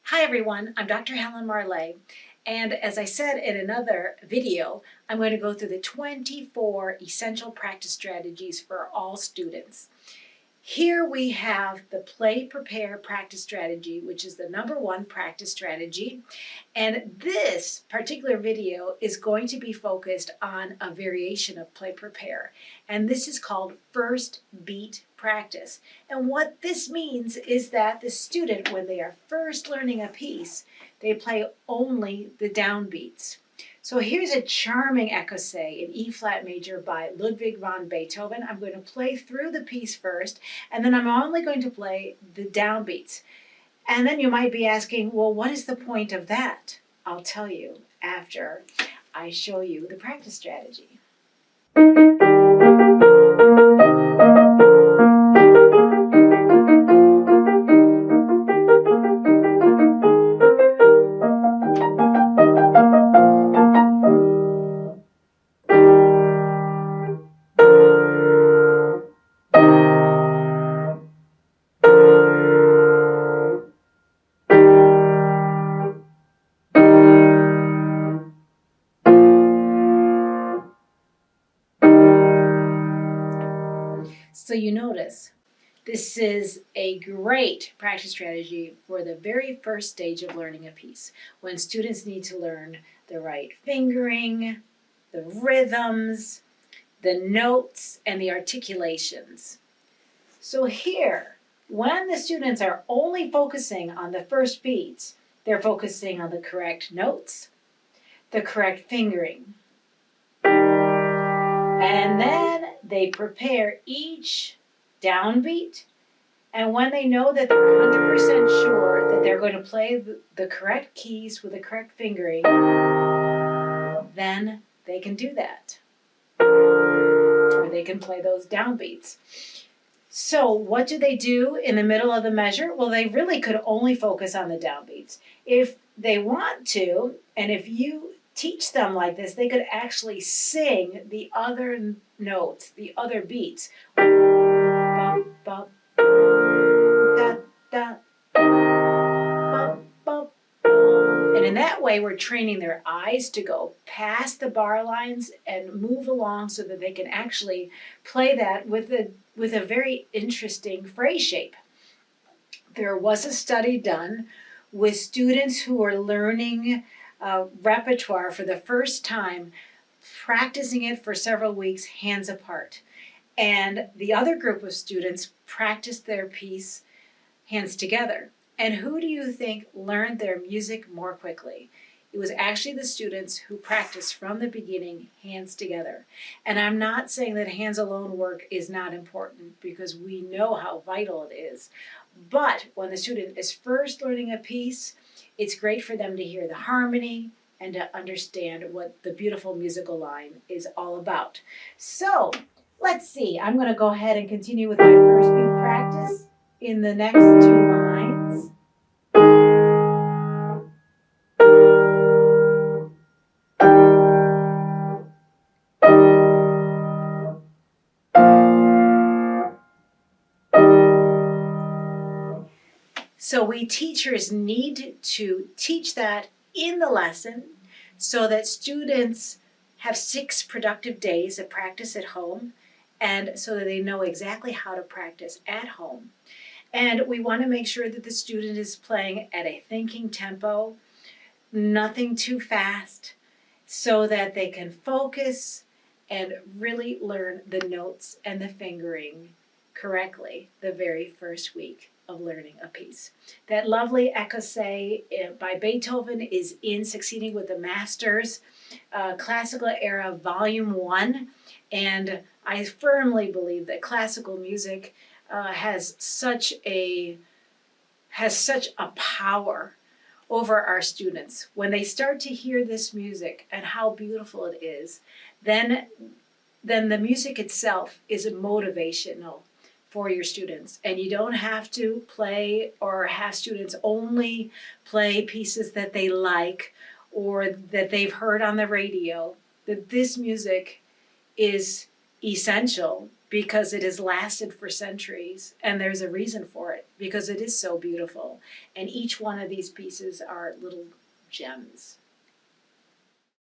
Hi everyone, I'm Dr. Helen Marley, and as I said in another video, I'm going to go through the 24 essential practice strategies for all students. Here we have the play, prepare, practice strategy, which is the #1 practice strategy. And this particular video is going to be focused on a variation of play, prepare. And this is called first beat practice. And what this means is that the student, when they are first learning a piece, they play only the downbeats. So here's a charming Ecossaise in E flat major by Ludwig van Beethoven. I'm going to play through the piece first, and then I'm only going to play the downbeats. And then you might be asking, well, what is the point of that? I'll tell you after I show you the practice strategy. So you notice, this is a great practice strategy for the very first stage of learning a piece, when students need to learn the right fingering, the rhythms, the notes, and the articulations. So here, when the students are only focusing on the first beats, they're focusing on the correct notes, the correct fingering, and then they prepare each downbeat, and when they know that they're 100% sure that they're going to play the correct keys with the correct fingering, then they can do that. Or they can play those downbeats. So what do they do in the middle of the measure? Well, they really could only focus on the downbeats. If they want to, and if you teach them like this, they could actually sing the other notes, the other beats. Bum, bum, da, da, bum, bum, bum. And in that way, we're training their eyes to go past the bar lines and move along so that they can actually play that with a very interesting phrase shape. There was a study done with students who were learning repertoire for the first time, practicing it for several weeks hands apart. And the other group of students practiced their piece hands together. And who do you think learned their music more quickly? It was actually the students who practiced from the beginning hands together. And I'm not saying that hands alone work is not important, because we know how vital it is. But when the student is first learning a piece, it's great for them to hear the harmony and to understand what the beautiful musical line is all about. So let's see, I'm going to go ahead and continue with my first beat practice in the next 2 lines. So we teachers need to teach that in the lesson so that students have 6 productive days of practice at home, and so that they know exactly how to practice at home. And we want to make sure that the student is playing at a thinking tempo, nothing too fast, so that they can focus and really learn the notes and the fingering correctly the very first week of learning a piece. That lovely Ecossaise by Beethoven is in Succeeding with the Masters, Classical Era Volume 1, and I firmly believe that classical music has such a power over our students. When they start to hear this music and how beautiful it is, then the music itself is motivational for your students. And you don't have to play or have students only play pieces that they like or that they've heard on the radio. That this music is essential because it has lasted for centuries, and there's a reason for it, because it is so beautiful. And each one of these pieces are little gems.